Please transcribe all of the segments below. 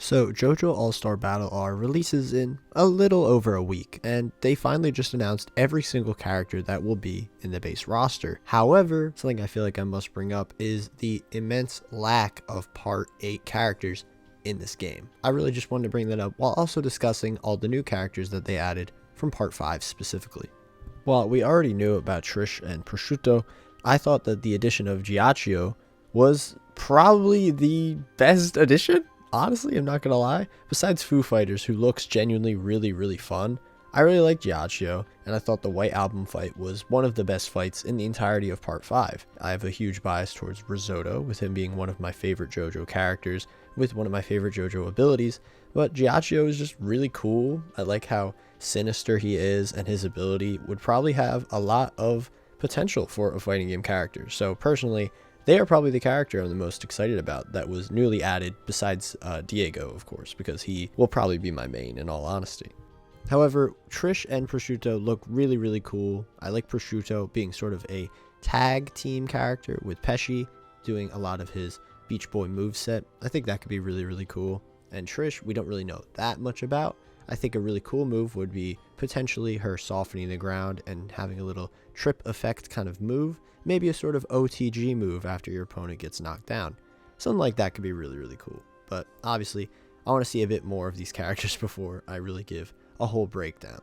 So JoJo All-Star Battle R releases in a little over a week, and they finally just announced every single character that will be in the base roster. However, something I feel like I must bring up is the immense lack of Part 8 characters in this game. I really just wanted to bring that up while also discussing all the new characters that they added from Part 5 specifically. While we already knew about Trish and Prosciutto, I thought that the addition of Giacchio was probably the best addition. Honestly, I'm not gonna lie. Besides Foo Fighters, who looks genuinely really fun, I really like Giacchio, and I thought the White Album fight was one of the best fights in the entirety of Part 5. I have a huge bias towards Risotto, with him being one of my favorite JoJo characters, with one of my favorite JoJo abilities, but Giacchio is just really cool. I like how sinister he is, and his ability would probably have a lot of potential for a fighting game character. So personally, they are probably the character I'm the most excited about that was newly added, besides Diego, of course, because he will probably be my main in all honesty. However, Trish and Prosciutto look really cool. I like Prosciutto being sort of a tag team character with Pesci doing a lot of his Beach Boy moveset. I think that could be really cool. And Trish, we don't really know that much about. I think a really cool move would be potentially her softening the ground and having a little trip effect kind of move. Maybe a sort of OTG move after your opponent gets knocked down. Something like that could be really cool. But obviously, I want to see a bit more of these characters before I really give a whole breakdown.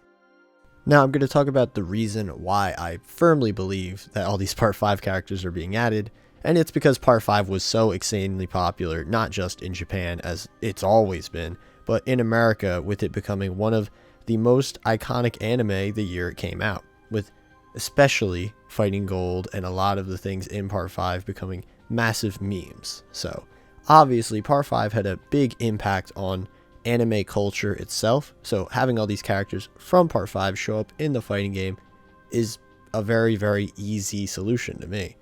Now I'm going to talk about the reason why I firmly believe that all these Part 5 characters are being added. And it's because Part 5 was so insanely popular, not just in Japan as it's always been, but in America, with it becoming one of the most iconic anime the year it came out, with especially Fighting Gold and a lot of the things in Part 5 becoming massive memes. So obviously Part 5 had a big impact on anime culture itself, so having all these characters from Part 5 show up in the fighting game is a very easy solution to me.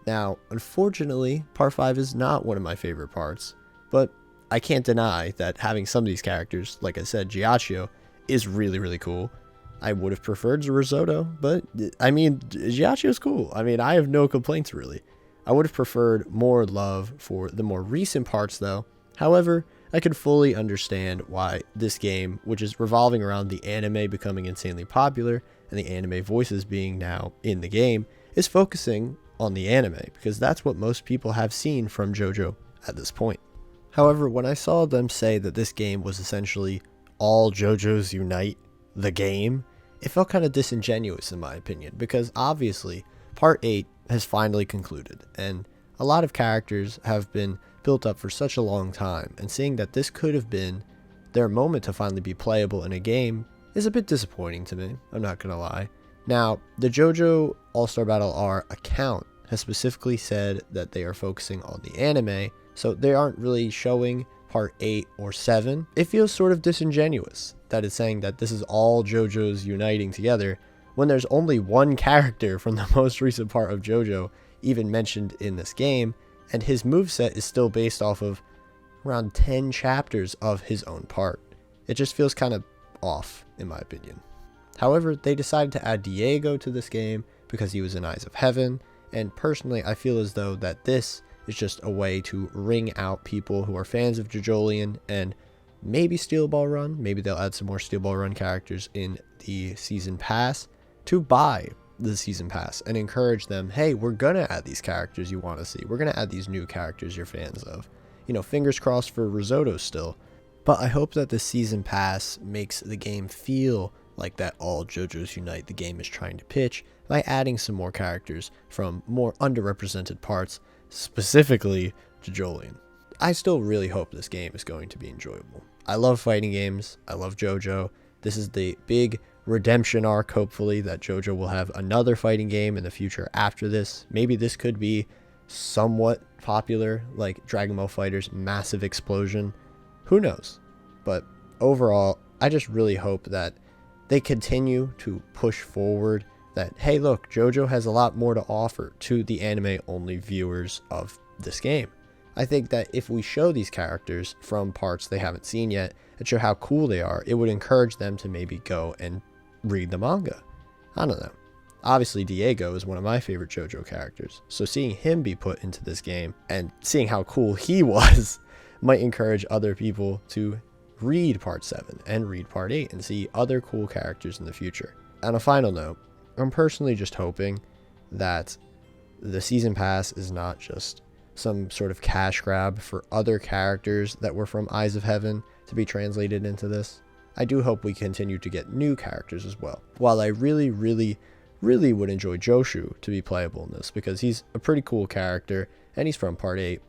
Now, unfortunately, Part 5 is not one of my favorite parts, but I can't deny that having some of these characters, like I said, Giacchio, is really cool. I would have preferred Risotto, but I mean, Giacchio's cool. I mean, I have no complaints really. I would have preferred more love for the more recent parts though. However, I can fully understand why this game, which is revolving around the anime becoming insanely popular and the anime voices being now in the game, is focusing on the anime, because that's what most people have seen from JoJo at this point. However, when I saw them say that this game was essentially all JoJo's Unite the game, it felt kind of disingenuous in my opinion, because obviously Part 8 has finally concluded, and a lot of characters have been built up for such a long time, and seeing that this could have been their moment to finally be playable in a game is a bit disappointing to me, I'm not gonna lie. Now, the JoJo All-Star Battle R account has specifically said that they are focusing on the anime, so they aren't really showing Part 8 or 7. It feels sort of disingenuous that it's saying that this is all JoJo's uniting together when there's only one character from the most recent part of JoJo even mentioned in this game, and his moveset is still based off of around 10 chapters of his own part. It just feels kind of off, in my opinion. However, they decided to add Diego to this game because he was in Eyes of Heaven, and personally I feel as though that this is just a way to ring out people who are fans of JoJolion and maybe Steel Ball Run. Maybe they'll add some more Steel Ball Run characters in the season pass to buy the season pass and encourage them, hey, we're gonna add these characters you want to see. We're gonna add these new characters you're fans of. You know, fingers crossed for Risotto still. But I hope that the season pass makes the game feel like that all JoJo's Unite the game is trying to pitch by adding some more characters from more underrepresented parts, specifically JoJolion. I still really hope this game is going to be enjoyable. I love fighting games. I love JoJo. This is the big redemption arc, hopefully, that JoJo will have another fighting game in the future after this. Maybe this could be somewhat popular, like Dragon Ball FighterZ Massive Explosion. Who knows? But overall, I just really hope that they continue to push forward that, hey, look, JoJo has a lot more to offer to the anime-only viewers of this game. I think that if we show these characters from parts they haven't seen yet and show how cool they are, it would encourage them to maybe go and read the manga. I don't know. Obviously, Diego is one of my favorite JoJo characters, so seeing him be put into this game and seeing how cool he was might encourage other people to read part 7 and read part 8 and see other cool characters in the future. On a final note, I'm personally just hoping that the season pass is not just some sort of cash grab for other characters that were from Eyes of Heaven to be translated into this. I do hope we continue to get new characters as well. While I really would enjoy Joshu to be playable in this because he's a pretty cool character and he's from part 8,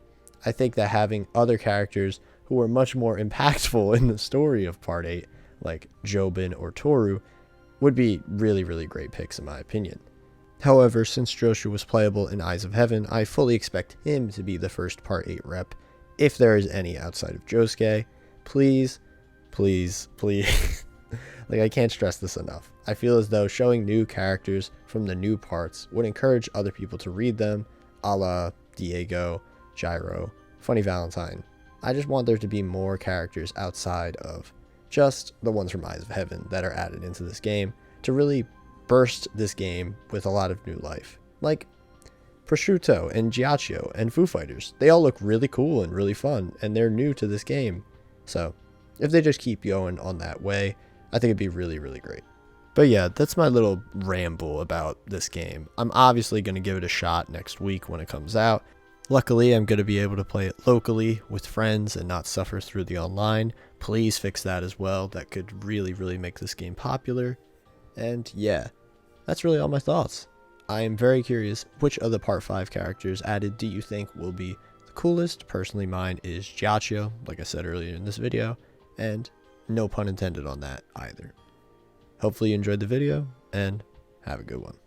I think that having other characters who are much more impactful in the story of part 8, like Jobin or Toru, would be really great picks in my opinion. However, since Joshu was playable in Eyes of Heaven, I fully expect him to be the first part 8 rep. If there is any outside of Josuke, please, like, I can't stress this enough. I feel as though showing new characters from the new parts would encourage other people to read them, a la Diego, Gyro, Funny Valentine. I just want there to be more characters outside of just the ones from Eyes of Heaven that are added into this game to really burst this game with a lot of new life. Like Prosciutto and Giacchio and Foo Fighters. They all look really cool and really fun, and they're new to this game. So if they just keep going on that way, I think it'd be really great. But yeah, that's my little ramble about this game. I'm obviously going to give it a shot next week when it comes out. Luckily, I'm going to be able to play it locally with friends and not suffer through the online. Please fix that as well. That could really make this game popular. And yeah, that's really all my thoughts. I am very curious, which of the part 5 characters added do you think will be the coolest? Personally, mine is Giacchio, like I said earlier in this video, and no pun intended on that either. Hopefully you enjoyed the video, and have a good one.